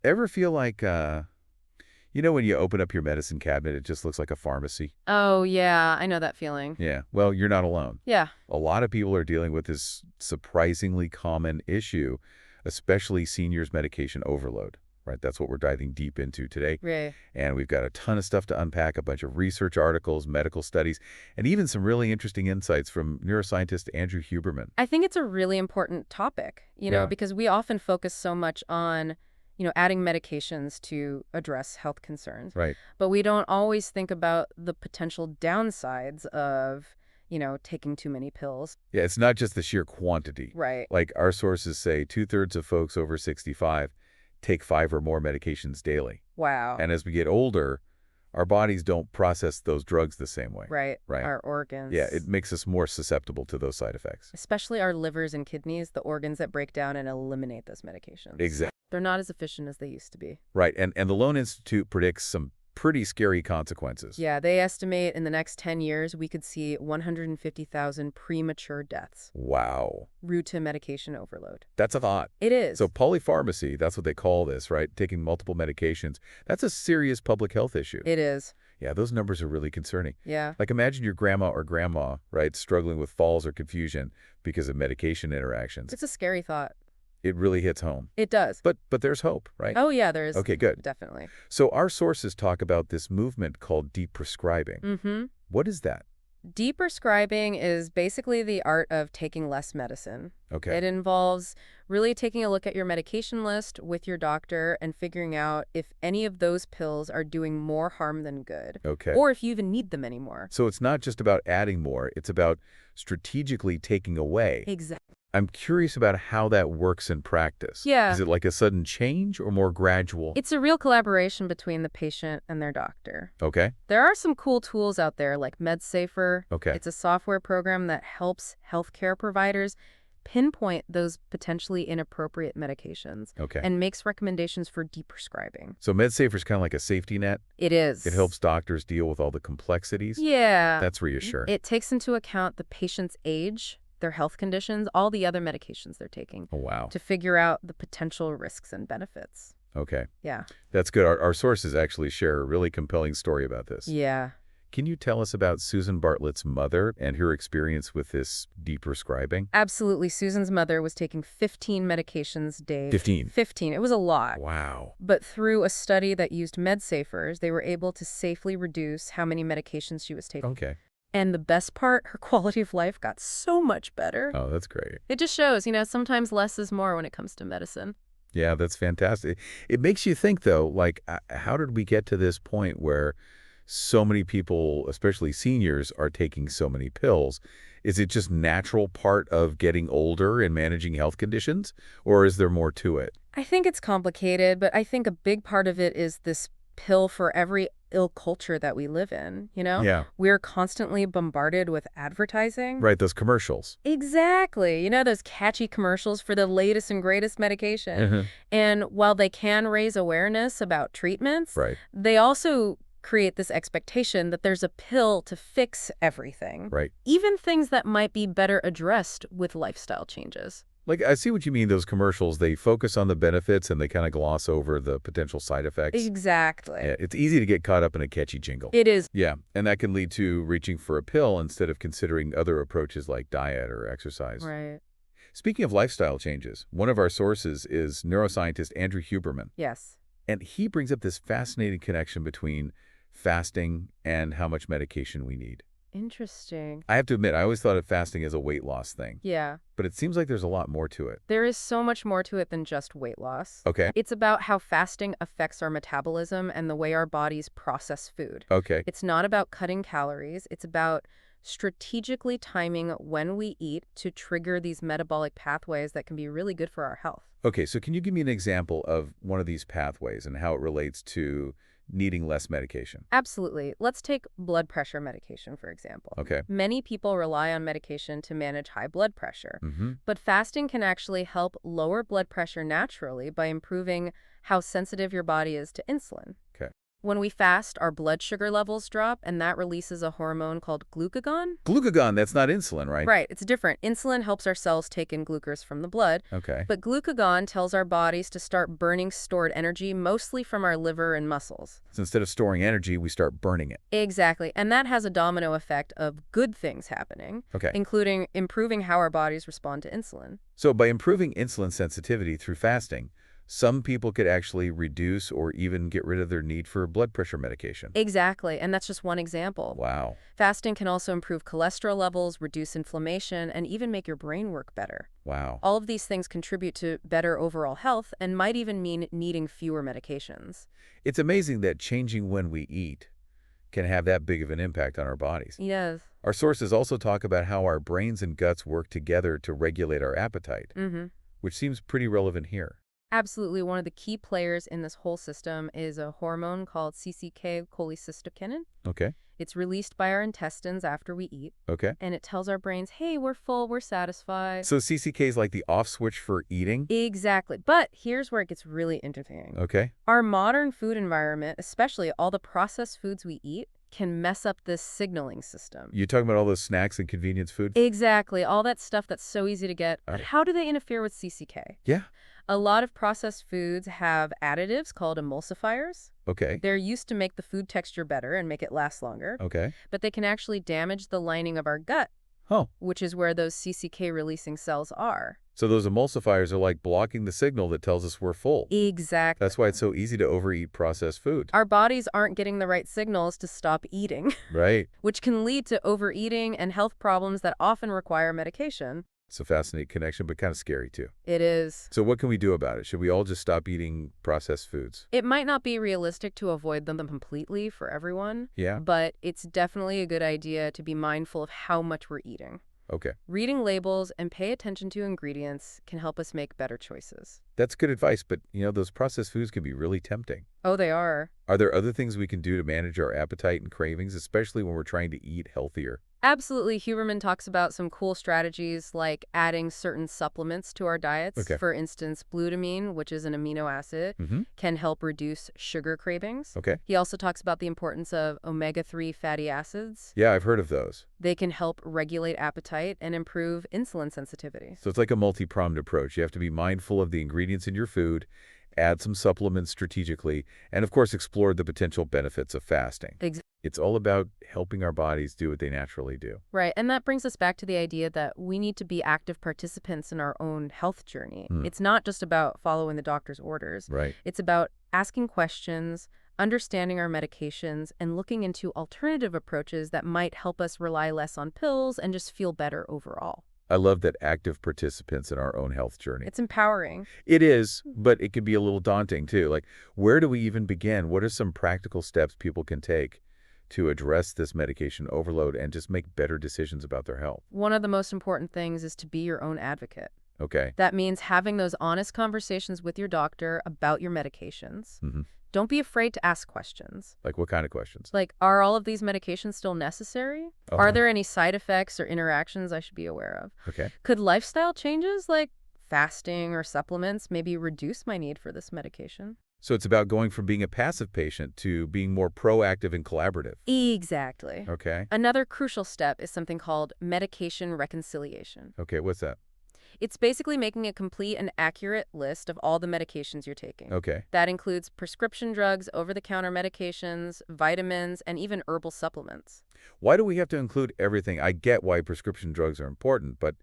Ever feel like, when you open up your medicine cabinet, it just looks like a pharmacy? Oh, yeah, I know that feeling. Yeah, well, you're not alone. Yeah. A lot of people are dealing with this surprisingly common issue, especially seniors' medication overload, right? That's what we're diving deep into today. Right. And we've got a ton of stuff to unpack, a bunch of research articles, medical studies, and even some really interesting insights from neuroscientist Andrew Huberman. I think it's a really important topic, Yeah. because we often focus so much on, adding medications to address health concerns. Right. But we don't always think about the potential downsides of, taking too many pills. Yeah, it's not just the sheer quantity. Right. Like our sources say, two-thirds of folks over 65 take 5 or more medications daily. Wow. And as we get older, our bodies don't process those drugs the same way. Right. Right. Our organs. Yeah, it makes us more susceptible to those side effects. Especially our livers and kidneys, the organs that break down and eliminate those medications. Exactly. They're not as efficient as they used to be. Right, and the Lone Institute predicts some pretty scary consequences. Yeah, they estimate in the next 10 years we could see 150,000 premature deaths Wow. due to medication overload. That's a lot. It is. So polypharmacy, that's what they call this, right? Taking multiple medications. That's a serious public health issue. It is. Yeah, those numbers are really concerning. Yeah. Like imagine your grandma or grandma, right, struggling with falls or confusion because of medication interactions. It's a scary thought. It really hits home. It does. But there's hope, right? Oh, yeah, there is. Okay, good. Definitely. So our sources talk about this movement called deprescribing. Mm-hmm. What is that? Deprescribing is basically the art of taking less medicine. Okay. It involves really taking a look at your medication list with your doctor and figuring out if any of those pills are doing more harm than good. Okay. Or if you even need them anymore. So it's not just about adding more, it's about strategically taking away. Exactly. I'm curious about how that works in practice. Yeah. Is it like a sudden change or more gradual? It's a real collaboration between the patient and their doctor. Okay. There are some cool tools out there like MedSafer. Okay. It's a software program that helps healthcare providers pinpoint those potentially inappropriate medications Okay. and makes recommendations for deprescribing. So MedSafer is kind of like a safety net. It is. It helps doctors deal with all the complexities. Yeah. That's reassuring. It takes into account the patient's age, their health conditions, all the other medications they're taking Oh, wow. to figure out the potential risks and benefits. Okay. Yeah. That's good. Our sources actually share a really compelling story about this. Yeah. Can you tell us about Susan Bartlett's mother and her experience with this deprescribing? Absolutely. Susan's mother was taking 15 medications a day. 15. 15. It was a lot. Wow. But through a study that used MedSafers, they were able to safely reduce how many medications she was taking. Okay. And the best part, her quality of life got so much better. Oh, that's great. It just shows, sometimes less is more when it comes to medicine. Yeah, that's fantastic. It makes you think, though, like, how did we get to this point where so many people, especially seniors, are taking so many pills? Is it just natural part of getting older and managing health conditions, or is there more to it? I think it's complicated, but I think a big part of it is this pill for every ill culture that we live in, Yeah. We're constantly bombarded with advertising. Right, those commercials. Exactly. Those catchy commercials for the latest and greatest medication. Mhm. And while they can raise awareness about treatments, Right. they also create this expectation that there's a pill to fix everything. Right. Even things that might be better addressed with lifestyle changes. Like, I see what you mean, those commercials, they focus on the benefits and they kind of gloss over the potential side effects. Exactly. Yeah, it's easy to get caught up in a catchy jingle. It is. Yeah, and that can lead to reaching for a pill instead of considering other approaches like diet or exercise. Right. Speaking of lifestyle changes, one of our sources is neuroscientist Andrew Huberman. Yes. And he brings up this fascinating connection between fasting and how much medication we need. Interesting. I have to admit, I always thought of fasting as a weight loss thing, Yeah. but it seems like there's a lot more to it. There is so much more to it than just weight loss. Okay. It's about how fasting affects our metabolism and the way our bodies process food. Okay. It's not about cutting calories. It's about strategically timing when we eat to trigger these metabolic pathways that can be really good for our health. Okay, so can you give me an example of one of these pathways and how it relates to needing less medication? Absolutely. Let's take blood pressure medication, for example. Okay. Many people rely on medication to manage high blood pressure, Mm-hmm. but fasting can actually help lower blood pressure naturally by improving how sensitive your body is to insulin. Okay. When we fast, our blood sugar levels drop, and that releases a hormone called glucagon. Glucagon, that's not insulin, right? Right, it's different. Insulin helps our cells take in glucose from the blood, Okay. but glucagon tells our bodies to start burning stored energy, mostly from our liver and muscles. So instead of storing energy, we start burning it. Exactly, and that has a domino effect of good things happening, Okay. including improving how our bodies respond to insulin. So by improving insulin sensitivity through fasting, some people could actually reduce or even get rid of their need for blood pressure medication. Exactly, and that's just one example. Wow. Fasting can also improve cholesterol levels, reduce inflammation, and even make your brain work better. Wow. All of these things contribute to better overall health and might even mean needing fewer medications. It's amazing that changing when we eat can have that big of an impact on our bodies. Yes. Our sources also talk about how our brains and guts work together to regulate our appetite, which seems pretty relevant here. Absolutely. One of the key players in this whole system is a hormone called CCK cholecystokinin. Okay. It's released by our intestines after we eat, Okay. and it tells our brains, hey, we're full, we're satisfied. So CCK is like the off switch for eating? Exactly. But here's where it gets really interesting. Okay. Our modern food environment, especially all the processed foods we eat, can mess up this signaling system. You're talking about all those snacks and convenience food? Exactly. All that stuff that's so easy to get. But Right. how do they interfere with CCK? Yeah. A lot of processed foods have additives called emulsifiers. Okay. They're used to make the food texture better and make it last longer, Okay. but they can actually damage the lining of our gut, Oh. which is where those CCK-releasing cells are. So those emulsifiers are like blocking the signal that tells us we're full. Exactly. That's why it's so easy to overeat processed food. Our bodies aren't getting the right signals to stop eating, Right. which can lead to overeating and health problems that often require medication. It's a fascinating connection, but kind of scary too. It is. So what can we do about it? Should we all just stop eating processed foods? It might not be realistic to avoid them completely for everyone, Yeah? but it's definitely a good idea to be mindful of how much we're eating. Okay. Reading labels and pay attention to ingredients can help us make better choices. That's good advice, but those processed foods can be really tempting. Oh, they are. Are there other things we can do to manage our appetite and cravings, especially when we're trying to eat healthier? Absolutely. Huberman talks about some cool strategies like adding certain supplements to our diets. Okay. For instance, glutamine, which is an amino acid, Mm-hmm. can help reduce sugar cravings. Okay. He also talks about the importance of omega-3 fatty acids. Yeah, I've heard of those. They can help regulate appetite and improve insulin sensitivity. So it's like a multi-pronged approach. You have to be mindful of the ingredients in your food, add some supplements strategically, and of course explore the potential benefits of fasting. It's all about helping our bodies do what they naturally do. Right, and that brings us back to the idea that we need to be active participants in our own health journey. It's not just about following the doctor's orders. Right. It's about asking questions, understanding our medications, and looking into alternative approaches that might help us rely less on pills and just feel better overall. I love that active participants in our own health journey. It's empowering. It is, but it can be a little daunting too. Like, where do we even begin? What are some practical steps people can take to address this medication overload and just make better decisions about their health? One of the most important things is to be your own advocate. Okay. That means having those honest conversations with your doctor about your medications. Mm-hmm. Don't be afraid to ask questions. Like what kind of questions? Like, are all of these medications still necessary? Are there any side effects or interactions I should be aware of? Okay. Could lifestyle changes like fasting or supplements maybe reduce my need for this medication? So it's about going from being a passive patient to being more proactive and collaborative. Exactly. Okay. Another crucial step is something called medication reconciliation. Okay, what's that? It's basically making a complete and accurate list of all the medications you're taking. Okay. That includes prescription drugs, over-the-counter medications, vitamins, and even herbal supplements. Why do we have to include everything? I get why prescription drugs are important, but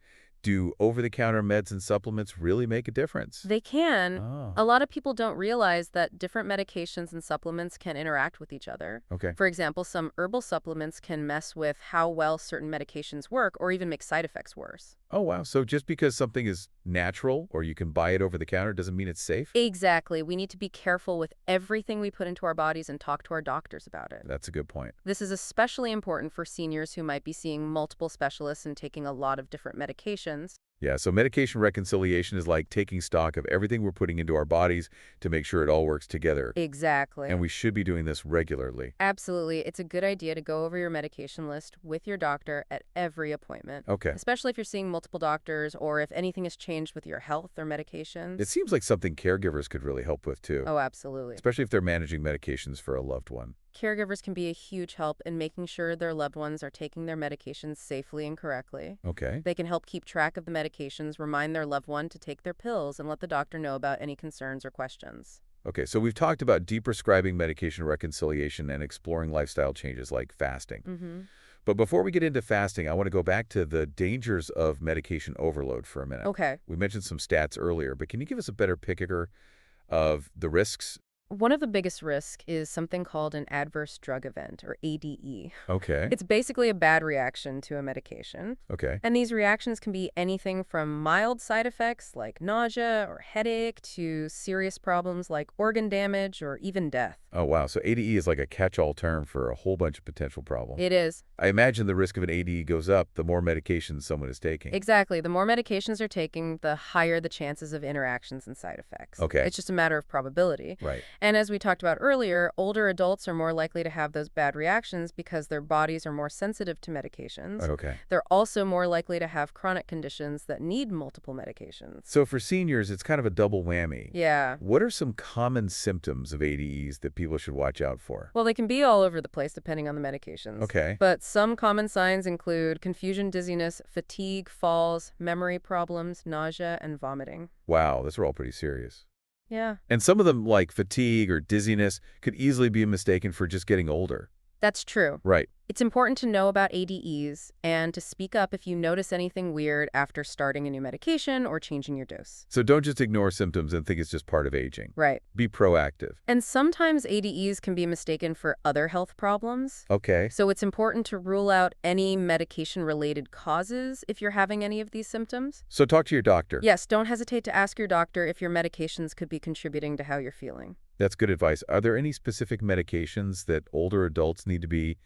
do over-the-counter meds and supplements really make a difference? They can. Oh. A lot of people don't realize that different medications and supplements can interact with each other. Okay. For example, some herbal supplements can mess with how well certain medications work or even make side effects worse. Oh, wow. So just because something is natural or you can buy it over the counter doesn't mean it's safe? Exactly. We need to be careful with everything we put into our bodies and talk to our doctors about it. That's a good point. This is especially important for seniors who might be seeing multiple specialists and taking a lot of different medications. Yeah, so medication reconciliation is like taking stock of everything we're putting into our bodies to make sure it all works together. Exactly. And we should be doing this regularly. Absolutely. It's a good idea to go over your medication list with your doctor at every appointment. Okay. Especially if you're seeing multiple doctors or if anything has changed with your health or medications. It seems like something caregivers could really help with, too. Oh, absolutely. Especially if they're managing medications for a loved one. Caregivers can be a huge help in making sure their loved ones are taking their medications safely and correctly. Okay. They can help keep track of the medications, remind their loved one to take their pills, and let the doctor know about any concerns or questions. Okay, so we've talked about deprescribing medication reconciliation and exploring lifestyle changes like fasting. Mm-hmm. But before we get into fasting, I want to go back to the dangers of medication overload for a minute. Okay. We mentioned some stats earlier, but can you give us a better picture of the risks? One of the biggest risks is something called an adverse drug event, or ADE. Okay. It's basically a bad reaction to a medication. Okay. And these reactions can be anything from mild side effects like nausea or headache to serious problems like organ damage or even death. Oh, wow. So ADE is like a catch-all term for a whole bunch of potential problems. It is. I imagine the risk of an ADE goes up the more medications someone is taking. Exactly. The more medications they're taking, the higher the chances of interactions and side effects. Okay. It's just a matter of probability. Right. And as we talked about earlier, older adults are more likely to have those bad reactions because their bodies are more sensitive to medications. Okay. They're also more likely to have chronic conditions that need multiple medications. So for seniors, it's kind of a double whammy. Yeah. What are some common symptoms of ADEs that people should watch out for? Well, they can be all over the place depending on the medications. Okay. But some common signs include confusion, dizziness, fatigue, falls, memory problems, nausea, and vomiting. Wow, those are all pretty serious. Yeah. And some of them, like fatigue or dizziness, could easily be mistaken for just getting older. That's true. Right. It's important to know about ADEs and to speak up if you notice anything weird after starting a new medication or changing your dose. So don't just ignore symptoms and think it's just part of aging. Right. Be proactive. And sometimes ADEs can be mistaken for other health problems. Okay. So it's important to rule out any medication-related causes if you're having any of these symptoms. So talk to your doctor. Yes, don't hesitate to ask your doctor if your medications could be contributing to how you're feeling. That's good advice. Are there any specific medications that older adults need to be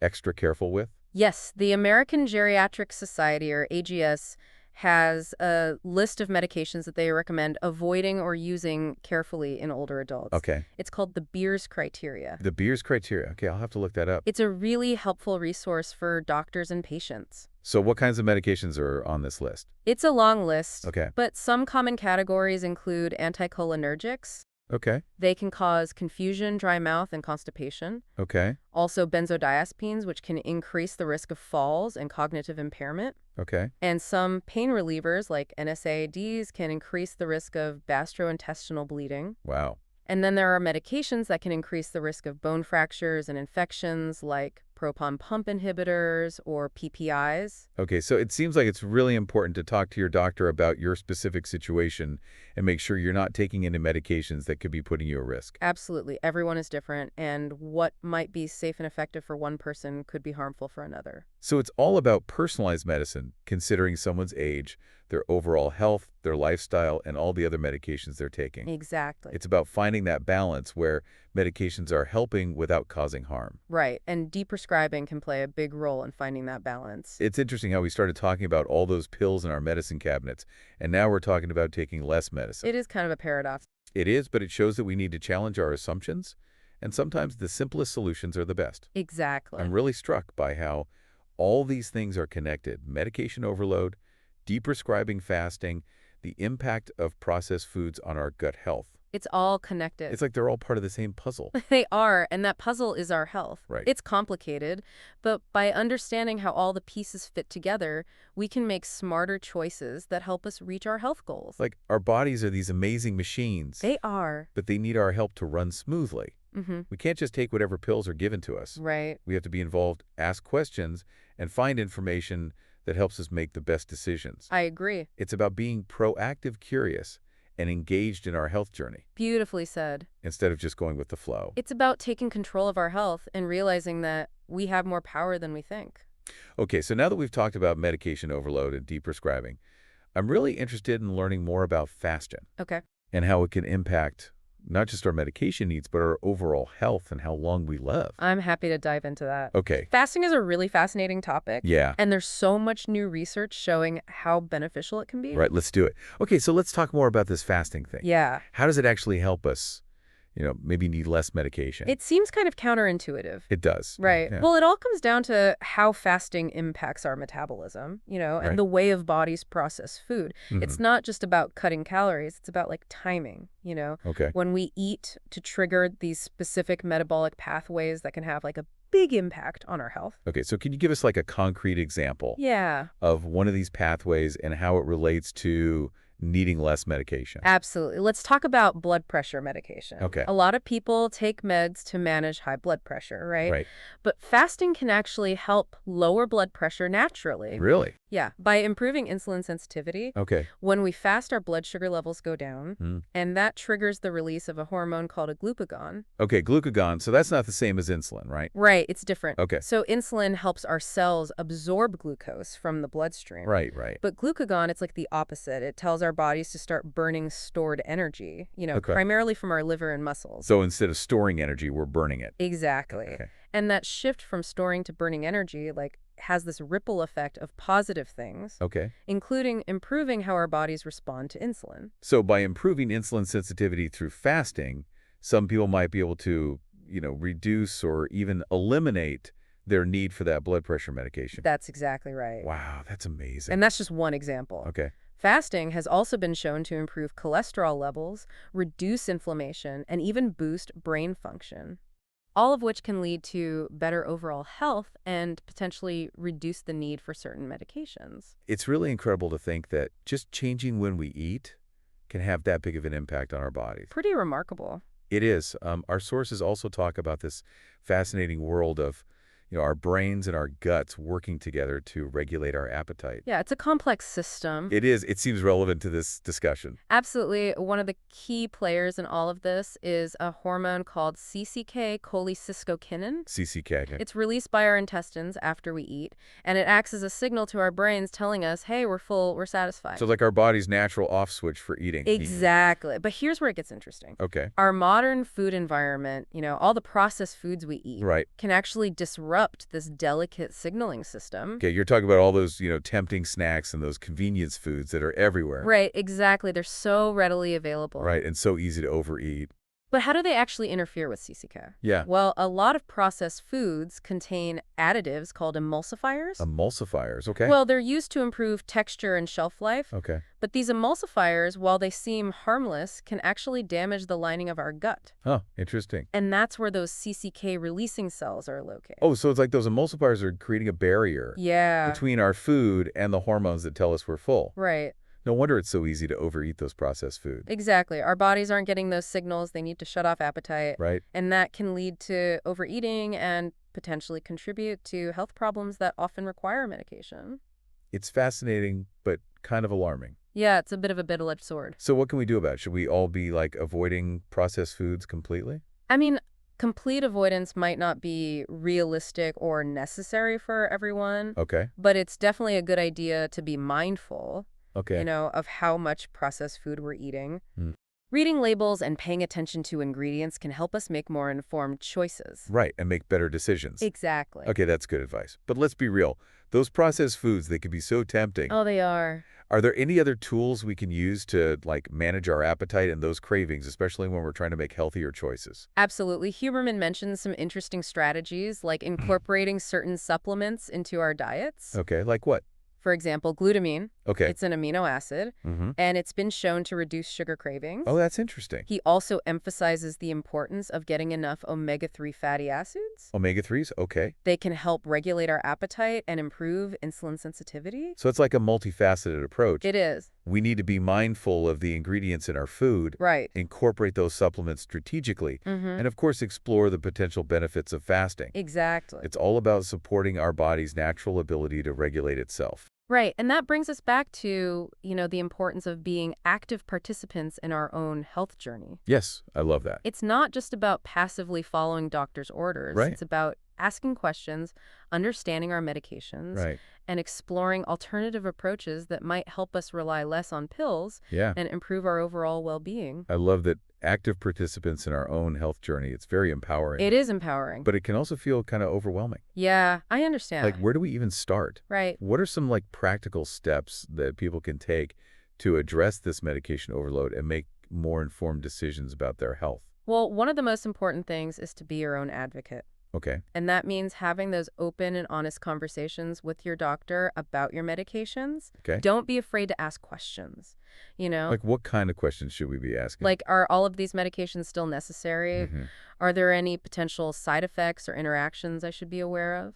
extra careful with? Yes, the American Geriatric Society, or AGS, has a list of medications that they recommend avoiding or using carefully in older adults. Okay. It's called the Beers criteria. The Beers criteria. Okay, I'll have to look that up. It's a really helpful resource for doctors and patients. So what kinds of medications are on this list? It's a long list, Okay. but some common categories include anticholinergics. Okay. They can cause confusion, dry mouth, and constipation. Okay. Also benzodiazepines, which can increase the risk of falls and cognitive impairment. Okay. And some pain relievers, like NSAIDs, can increase the risk of gastrointestinal bleeding. Wow. And then there are medications that can increase the risk of bone fractures and infections, like proton pump inhibitors or PPIs. Okay, so it seems like it's really important to talk to your doctor about your specific situation and make sure you're not taking any medications that could be putting you at risk. Absolutely. Everyone is different, and what might be safe and effective for one person could be harmful for another. So it's all about personalized medicine, considering someone's age, their overall health, their lifestyle, and all the other medications they're taking. Exactly. It's about finding that balance where medications are helping without causing harm. Right, and deprescribing can play a big role in finding that balance. It's interesting how we started talking about all those pills in our medicine cabinets, and now we're talking about taking less medicine. It is kind of a paradox. It is, but it shows that we need to challenge our assumptions, and sometimes the simplest solutions are the best. Exactly. I'm really struck by how all these things are connected. Medication overload, deprescribing fasting, the impact of processed foods on our gut health. It's all connected. It's like they're all part of the same puzzle. They are, and that puzzle is our health. Right. It's complicated, but by understanding how all the pieces fit together, we can make smarter choices that help us reach our health goals. Like our bodies are these amazing machines, They are. but they need our help to run smoothly. Mm-hmm. We can't just take whatever pills are given to us. Right. We have to be involved, ask questions, and find information that helps us make the best decisions. I agree. It's about being proactive, curious, and engaged in our health journey, Beautifully said. instead of just going with the flow. It's about taking control of our health and realizing that we have more power than we think. Okay, so now that we've talked about medication overload and deprescribing, I'm really interested in learning more about fasting Okay. and how it can impact not just our medication needs, but our overall health and how long we live. I'm happy to dive into that. Okay. Fasting is a really fascinating topic. Yeah. And there's so much new research showing how beneficial it can be. Right, let's do it. Okay, so let's talk more about this fasting thing. Yeah. How does it actually help us, maybe need less medication? It seems kind of counterintuitive. It does. Right. Yeah. Well, it all comes down to how fasting impacts our metabolism, Right. and the way of bodies process food. It's not just about cutting calories. It's about timing, Okay. when we eat to trigger these specific metabolic pathways that can have a big impact on our health. Okay, so can you give us a concrete example Yeah, of one of these pathways and how it relates to needing less medication? absolutely. Let's talk about blood pressure medication. Okay. A lot of people take meds to manage high blood pressure, right? Right. But fasting can actually help lower blood pressure naturally. Really? Yeah, by improving insulin sensitivity. Okay. When we fast, our blood sugar levels go down, Mm. and that triggers the release of a hormone called a glucagon. Okay, glucagon, so that's not the same as insulin, right? Right, it's different. Okay. So insulin helps our cells absorb glucose from the bloodstream. Right, right. But glucagon, it's the opposite. It tells our bodies to start burning stored energy, Okay. primarily from our liver and muscles. So instead of storing energy, we're burning it. Exactly. Okay. And that shift from storing to burning energy, has this ripple effect of positive things, Okay. including improving how our bodies respond to insulin. So by improving insulin sensitivity through fasting, some people might be able to, reduce or even eliminate their need for that blood pressure medication. That's exactly right. Wow, that's amazing. And that's just one example. Okay. Fasting has also been shown to improve cholesterol levels, reduce inflammation, and even boost brain function, all of which can lead to better overall health and potentially reduce the need for certain medications. It's really incredible to think that just changing when we eat can have that big of an impact on our bodies. Pretty remarkable. It is. Our sources also talk about this fascinating world of our brains and our guts working together to regulate our appetite. Yeah, it's a complex system. It is. It seems relevant to this discussion. Absolutely. One of the key players in all of this is a hormone called CCK, cholecystokinin. CCK. Okay. It's released by our intestines after we eat, and it acts as a signal to our brains telling us, hey, we're full, we're satisfied. So like our body's natural off switch for eating. Exactly. But here's where it gets interesting. Okay. Our modern food environment, all the processed foods we eat, Right. can actually disrupt this delicate signaling system. Okay, you're talking about all those, tempting snacks and those convenience foods that are everywhere. Right, exactly. They're so readily available. Right, and so easy to overeat. But how do they actually interfere with CCK? Yeah. Well, a lot of processed foods contain additives called emulsifiers. Emulsifiers, okay. Well, they're used to improve texture and shelf life. Okay. But these emulsifiers, while they seem harmless, can actually damage the lining of our gut. Huh, interesting. And that's where those CCK releasing cells are located. Oh, so it's like those emulsifiers are creating a barrier Yeah. between our food and the hormones that tell us we're full. Right. No wonder it's so easy to overeat those processed foods. Exactly. Our bodies aren't getting those signals. They need to shut off appetite. Right? And that can lead to overeating and potentially contribute to health problems that often require medication. It's fascinating, but kind of alarming. Yeah, it's a bit of a double-edged sword. So what can we do about it? Should we all be avoiding processed foods completely? I mean, complete avoidance might not be realistic or necessary for everyone, Okay. but it's definitely a good idea to be mindful, Okay. of how much processed food we're eating. Hmm. Reading labels and paying attention to ingredients can help us make more informed choices. Right, and make better decisions. Exactly. Okay, that's good advice. But let's be real. Those processed foods, they can be so tempting. Oh, they are. Are there any other tools we can use to, manage our appetite and those cravings, especially when we're trying to make healthier choices? Absolutely. Huberman mentions some interesting strategies, like incorporating certain supplements into our diets. Okay, like what? For example, glutamine. Okay. It's an amino acid, Mm-hmm. and it's been shown to reduce sugar cravings. Oh, that's interesting. He also emphasizes the importance of getting enough omega-3 fatty acids. Omega-3s? Okay. They can help regulate our appetite and improve insulin sensitivity. So it's like a multifaceted approach. It is. We need to be mindful of the ingredients in our food, Right. incorporate those supplements strategically, Mm-hmm. and of course explore the potential benefits of fasting. Exactly. It's all about supporting our body's natural ability to regulate itself. Right. And that brings us back to, the importance of being active participants in our own health journey. Yes, I love that. It's not just about passively following doctors' orders. Right. It's about asking questions, understanding our medications, Right. and exploring alternative approaches that might help us rely less on pills Yeah. and improve our overall well-being. I love that active participants in our own health journey. It's very empowering, It is empowering. but it can also feel kind of overwhelming. Yeah, I Like, understand. where do we even start? Right. What are some like practical steps that people can take to address this medication overload and make more informed decisions about their health? Well, one of the most important things is to be your own advocate. Okay. And that means having those open and honest conversations with your doctor about your medications. Okay. Don't be afraid to ask questions. You know, Like, what kind of questions should we be asking? like, are all of these medications still necessary? Hmm. Are there any potential side effects or interactions I should be aware of?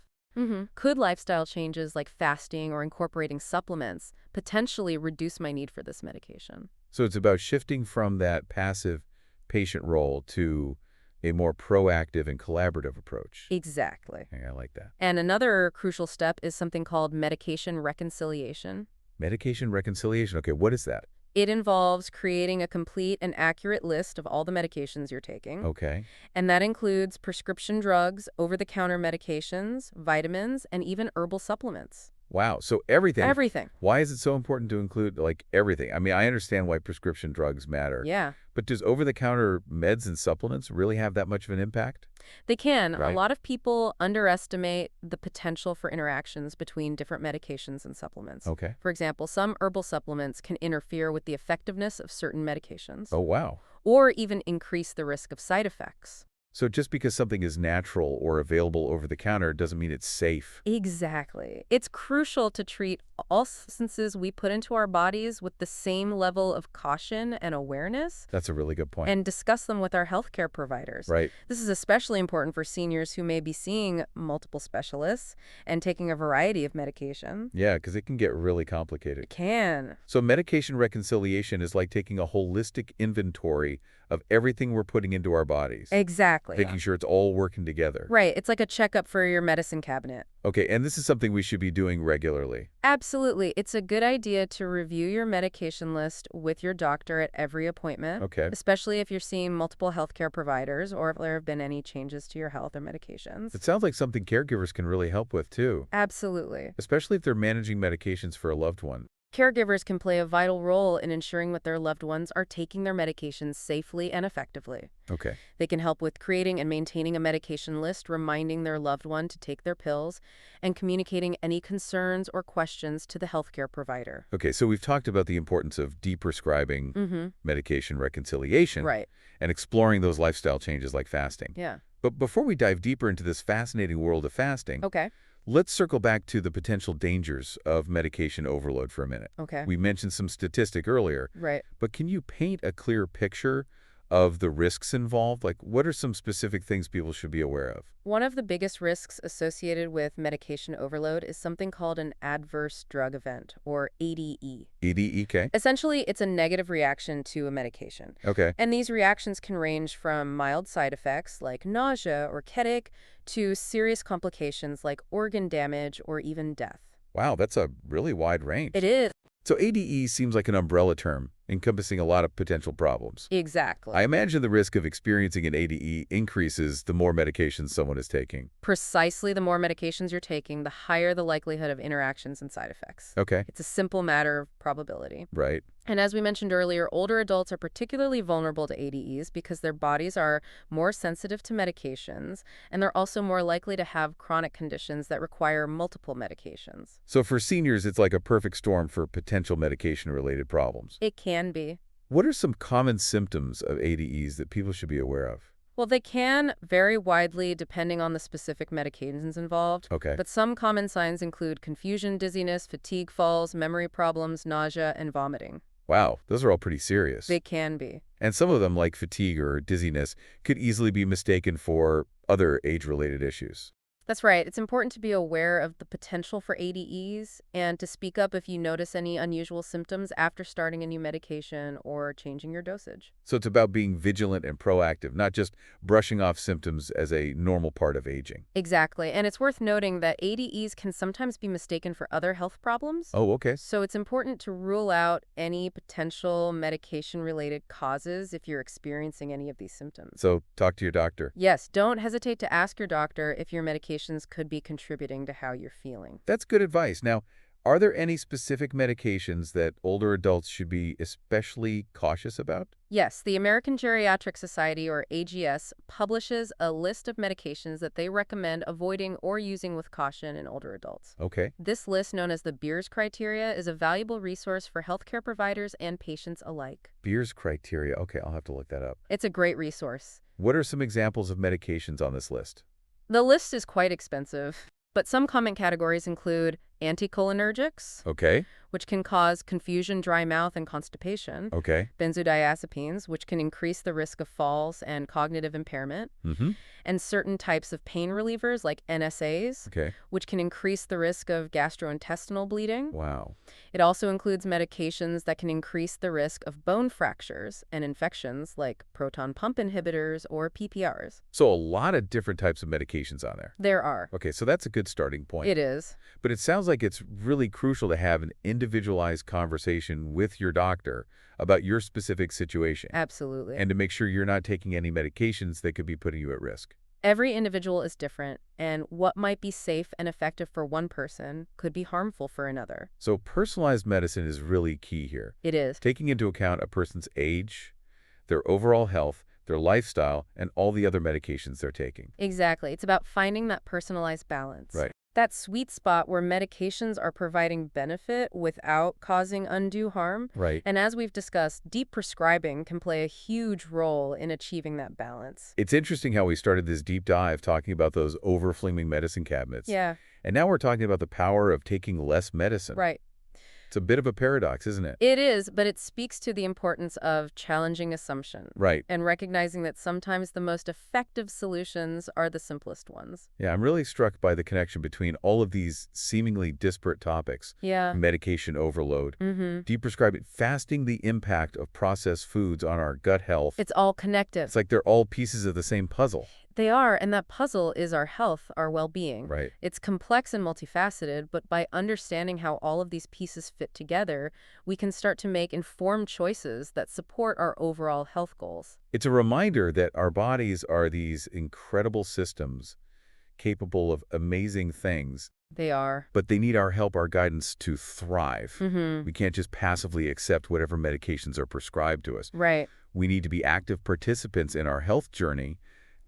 Could lifestyle changes like fasting or incorporating supplements potentially reduce my need for this medication? So it's about shifting from that passive patient role to a more proactive and collaborative approach. Exactly. Hey, I like that. And another crucial step is something called medication reconciliation. Medication reconciliation. Okay, what is that? It involves creating a complete and accurate list of all the medications you're taking. Okay. And that includes prescription drugs, over-the-counter medications, vitamins, and even herbal supplements. Wow. So everything. Everything. Why is it so important to include like everything? I mean, I understand why prescription drugs matter. Yeah. But does over-the-counter meds and supplements really have that much of an impact? They can. Right. A lot of people underestimate the potential for interactions between different medications and supplements. Okay. For example, some herbal supplements can interfere with the effectiveness of certain medications, Oh, wow. or even increase the risk of side effects. So just because something is natural or available over the counter doesn't mean it's safe. Exactly. It's crucial to treat all substances we put into our bodies with the same level of caution and awareness, That's a really good point. and discuss them with our healthcare providers. Right. This is especially important for seniors who may be seeing multiple specialists and taking a variety of medication. Yeah, because it can get really complicated. It can. So medication reconciliation is like taking a holistic inventory of everything we're putting into our bodies. Exactly. Making sure it's all working together. Right. It's like a checkup for your medicine cabinet. Okay, and this is something we should be doing regularly. Absolutely. It's a good idea to review your medication list with your doctor at every appointment, Okay. especially if you're seeing multiple healthcare providers or if there have been any changes to your health or medications. It sounds like something caregivers can really help with, too, Absolutely. especially if they're managing medications for a loved one. Caregivers can play a vital role in ensuring that their loved ones are taking their medications safely and effectively. Okay. They can help with creating and maintaining a medication list, reminding their loved one to take their pills, and communicating any concerns or questions to the healthcare provider. Okay, so we've talked about the importance of deprescribing, medication reconciliation, Right. and exploring those lifestyle changes like fasting. Yeah. But before we dive deeper into this fascinating world of fasting, Okay. let's circle back to the potential dangers of medication overload for a minute. Okay. We mentioned some statistic earlier, Right. but can you paint a clear picture of the risks involved? Like, what are some specific things people should be aware of? One of the biggest risks associated with medication overload is something called an adverse drug event, or ADE. EDEK? Essentially, it's a negative reaction to a medication. Okay. And these reactions can range from mild side effects like nausea or headache to serious complications like organ damage or even death. Wow, that's a really wide range. It is. So ADE seems like an umbrella term, encompassing a lot of potential problems. Exactly. I imagine the risk of experiencing an ADE increases the more medications someone is taking. Precisely, the more medications you're taking, the higher the likelihood of interactions and side effects. Okay. It's a simple matter of probability. Right. And as we mentioned earlier, older adults are particularly vulnerable to ADEs because their bodies are more sensitive to medications, and they're also more likely to have chronic conditions that require multiple medications. So for seniors, it's like a perfect storm for potential medication-related problems. It can be. What are some common symptoms of ADEs that people should be aware of? Well, they can vary widely depending on the specific medications involved. Okay. But some common signs include confusion, dizziness, fatigue falls, memory problems, nausea, and vomiting. Wow, those are all pretty serious. They can be. And some of them, like fatigue or dizziness, could easily be mistaken for other age-related issues. That's right. It's important to be aware of the potential for ADEs and to speak up if you notice any unusual symptoms after starting a new medication or changing your dosage. So it's about being vigilant and proactive, not just brushing off symptoms as a normal part of aging. Exactly. And it's worth noting that ADEs can sometimes be mistaken for other health problems. Oh, okay. So it's important to rule out any potential medication-related causes if you're experiencing any of these symptoms. So talk to your doctor. Yes, don't hesitate to ask your doctor if your medication medications could be contributing to how you're feeling. That's good advice. Now, are there any specific medications that older adults should be especially cautious about? Yes, the American Geriatric Society, or AGS, publishes a list of medications that they recommend avoiding or using with caution in older adults. Okay. This list, known as the Beers criteria, is a valuable resource for healthcare providers and patients alike. Beers criteria. Okay, I'll have to look that up. It's a great resource. What are some examples of medications on this list? The list is quite expensive, but some common categories include anticholinergics, Okay. which can cause confusion, dry mouth, and constipation. Okay. Benzodiazepines, which can increase the risk of falls and cognitive impairment. Mm-hmm. And certain types of pain relievers, like NSAIDs, Okay. which can increase the risk of gastrointestinal bleeding. Wow. It also includes medications that can increase the risk of bone fractures and infections, like proton pump inhibitors or PPRs. So a lot of different types of medications on there. There are. Okay, so that's a good starting point. It is. But it sounds like it's really crucial to have an individualized conversation with your doctor about your specific situation. Absolutely. And to make sure you're not taking any medications that could be putting you at risk. Every individual is different, and what might be safe and effective for one person could be harmful for another. So personalized medicine is really key here. It is. Taking into account a person's age, their overall health, their lifestyle, and all the other medications they're taking. Exactly. It's about finding that personalized balance. Right. That sweet spot where medications are providing benefit without causing undue harm. Right. And as we've discussed, deep prescribing can play a huge role in achieving that balance. It's interesting how we started this deep dive talking about those overflaming medicine cabinets. Yeah. And now we're talking about the power of taking less medicine. Right. It's a bit of a paradox, isn't it? It is, but it speaks to the importance of challenging assumption. Right. And recognizing that sometimes the most effective solutions are the simplest ones. Yeah, I'm really struck by the connection between all of these seemingly disparate topics. Yeah. Medication overload, deprescribing, fasting, the impact of processed foods on our gut health. It's all connected. It's like they're all pieces of the same puzzle. They are, and that puzzle is our health, our well-being. Right. It's complex and multifaceted, but by understanding how all of these pieces fit together, we can start to make informed choices that support our overall health goals. It's a reminder that our bodies are these incredible systems capable of amazing things. They are. But they need our help, our guidance to thrive. Mm-hmm. We can't just passively accept whatever medications are prescribed to us. Right. We need to be active participants in our health journey,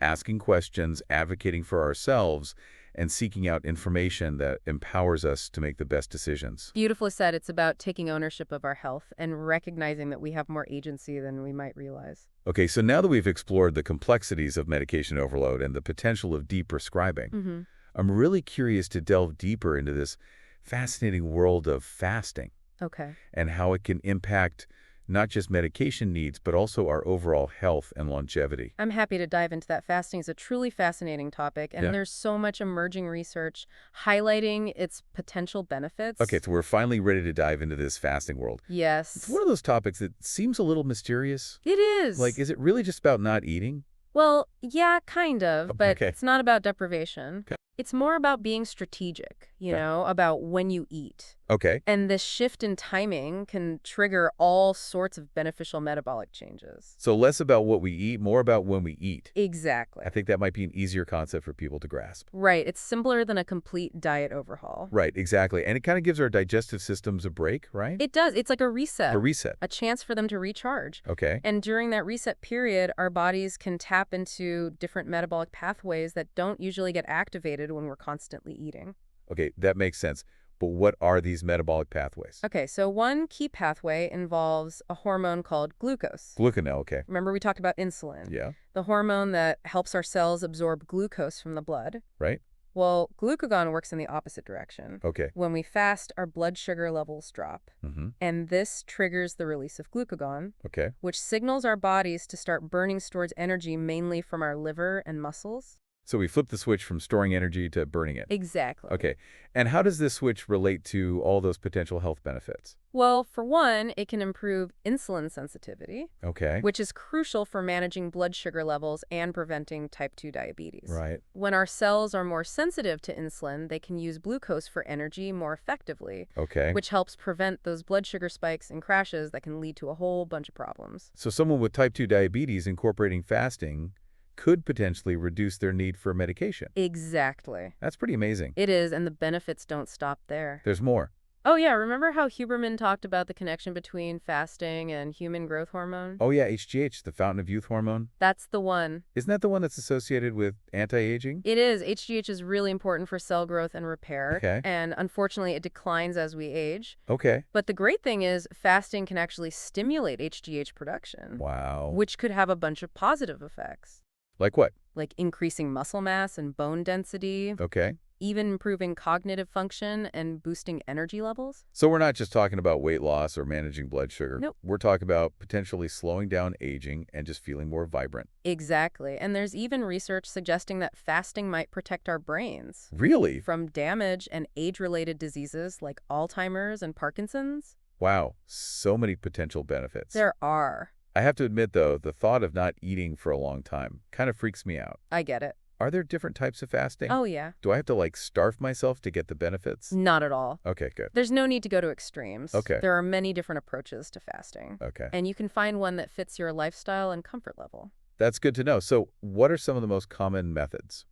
asking questions, advocating for ourselves, and seeking out information that empowers us to make the best decisions. Beautifully said. It's about taking ownership of our health and recognizing that we have more agency than we might realize. Okay, so now that we've explored the complexities of medication overload and the potential of deprescribing, I'm really curious to delve deeper into this fascinating world of fasting Okay. and how it can impact not just medication needs, but also our overall health and longevity. I'm happy to dive into that. Fasting is a truly fascinating topic, and Yeah. there's so much emerging research highlighting its potential benefits. Okay, so we're finally ready to dive into this fasting world. Yes. It's one of those topics that seems a little mysterious. It is. Like, is it really just about not eating? Well, yeah, kind of, but Okay. it's not about deprivation. Okay. It's more about being strategic, Okay. about when you eat. Okay. And this shift in timing can trigger all sorts of beneficial metabolic changes. So less about what we eat, more about when we eat. Exactly. I think that might be an easier concept for people to grasp. Right. It's simpler than a complete diet overhaul. Right, exactly. And it kind of gives our digestive systems a break, right? It does. It's like a reset. A reset. A chance for them to recharge. Okay. And during that reset period, our bodies can tap into different metabolic pathways that don't usually get activated when we're constantly eating. Okay, that makes sense. But what are these metabolic pathways? Okay, so one key pathway involves a hormone called glucose. Glucanol, okay. Remember we talked about insulin, Yeah, the hormone that helps our cells absorb glucose from the blood. right? Well, glucagon works in the opposite direction. Okay. When we fast, our blood sugar levels drop. Mm-hmm. And this triggers the release of glucagon, Okay. which signals our bodies to start burning stored energy mainly from our liver and muscles. So we flip the switch from storing energy to burning it. Exactly. Okay. And how does this switch relate to all those potential health benefits? Well, for one, it can improve insulin sensitivity, Okay. which is crucial for managing blood sugar levels and preventing type 2 diabetes. Right. When our cells are more sensitive to insulin, they can use glucose for energy more effectively, Okay. which helps prevent those blood sugar spikes and crashes that can lead to a whole bunch of problems. So someone with type 2 diabetes incorporating fasting could potentially reduce their need for medication. Exactly. That's pretty amazing. It is, and the benefits don't stop there. There's more. Oh yeah, remember how Huberman talked about the connection between fasting and human growth hormone? Oh yeah, HGH, the fountain of youth hormone. That's the one. Isn't that the one that's associated with anti-aging? It is. HGH is really important for cell growth and repair. Okay. And unfortunately, it declines as we age. Okay. But the great thing is fasting can actually stimulate HGH production. Wow. Which could have a bunch of positive effects. Like what? Like increasing muscle mass and bone density, Okay. even improving cognitive function and boosting energy levels. So we're not just talking about weight loss or managing blood sugar. Nope. We're talking about potentially slowing down aging and just feeling more vibrant. Exactly. And there's even research suggesting that fasting might protect our brains Really? from damage and age-related diseases like Alzheimer's and Parkinson's. Wow. So many potential benefits. There are. I have to admit, though, the thought of not eating for a long time kind of freaks me out. I get it. Are there different types of fasting? Oh, yeah. Do I have to, like, starve myself to get the benefits? Not at all. Okay, good. There's no need to go to extremes. Okay. There are many different approaches to fasting. Okay. And you can find one that fits your lifestyle and comfort level. That's good to know. So what are some of the most common methods?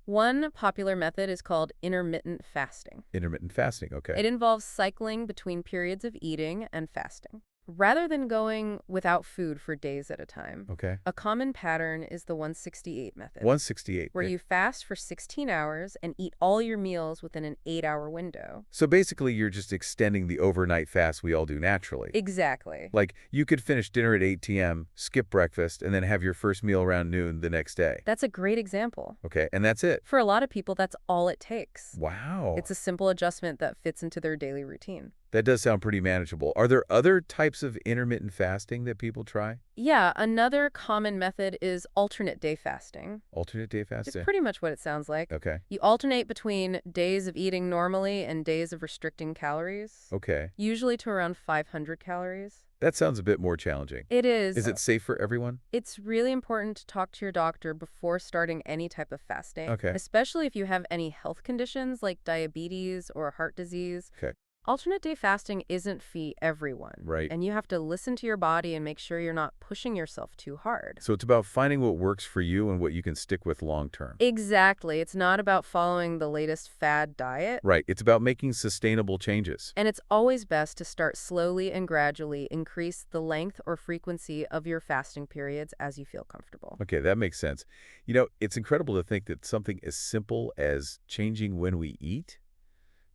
One popular method is called intermittent fasting. Intermittent fasting, okay. It involves cycling between periods of eating and fasting, rather than going without food for days at a time. Okay. A common pattern is the 168 method, 168. where you fast for 16 hours and eat all your meals within an 8-hour window. So basically, you're just extending the overnight fast we all do naturally. Exactly. Like, you could finish dinner at 8 p.m., skip breakfast, and then have your first meal around noon the next day. That's a great example. Okay, and that's it. For a lot of people, that's all it takes. Wow. It's a simple adjustment that fits into their daily routine. That does sound pretty manageable. Are there other types of intermittent fasting that people try? Yeah, another common method is alternate day fasting. Alternate day It's fasting? pretty much what it sounds like. Okay. You alternate between days of eating normally and days of restricting calories, Okay. usually to around 500 calories. That sounds a bit more challenging. It is. Is it safe for everyone? It's really important to talk to your doctor before starting any type of fasting, Okay. especially if you have any health conditions like diabetes or heart disease. Okay. Alternate day fasting isn't for everyone. Right. And you have to listen to your body and make sure you're not pushing yourself too hard. So it's about finding what works for you and what you can stick with long term. Exactly. It's not about following the latest fad diet. Right. It's about making sustainable changes. And it's always best to start slowly and gradually increase the length or frequency of your fasting periods as you feel comfortable. Okay, that makes sense. You know, it's incredible to think that something as simple as changing when we eat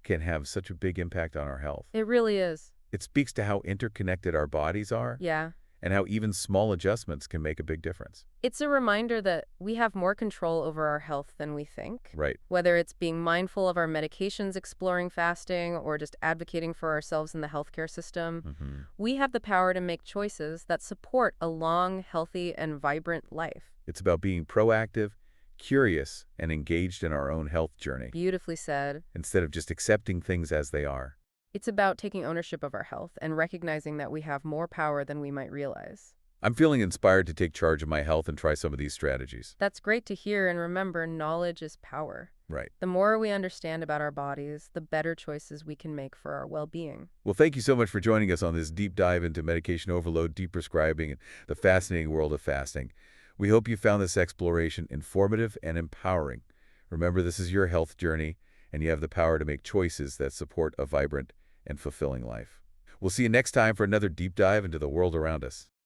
can have such a big impact on our health. It really is. It speaks to how interconnected our bodies are Yeah. and how even small adjustments can make a big difference. It's a reminder that we have more control over our health than we think. Right. Whether it's being mindful of our medications, exploring fasting, or just advocating for ourselves in the healthcare system, we have the power to make choices that support a long, healthy, and vibrant life. It's about being proactive, curious, and engaged in our own health journey, Beautifully said. instead of just accepting things as they are. It's about taking ownership of our health and recognizing that we have more power than we might realize. I'm feeling inspired to take charge of my health and try some of these strategies. That's great to hear, and remember, knowledge is power. Right. The more we understand about our bodies, the better choices we can make for our well-being. Well, thank you so much for joining us on this deep dive into medication overload, deprescribing, and the fascinating world of fasting. We hope you found this exploration informative and empowering. Remember, this is your health journey, and you have the power to make choices that support a vibrant and fulfilling life. We'll see you next time for another deep dive into the world around us.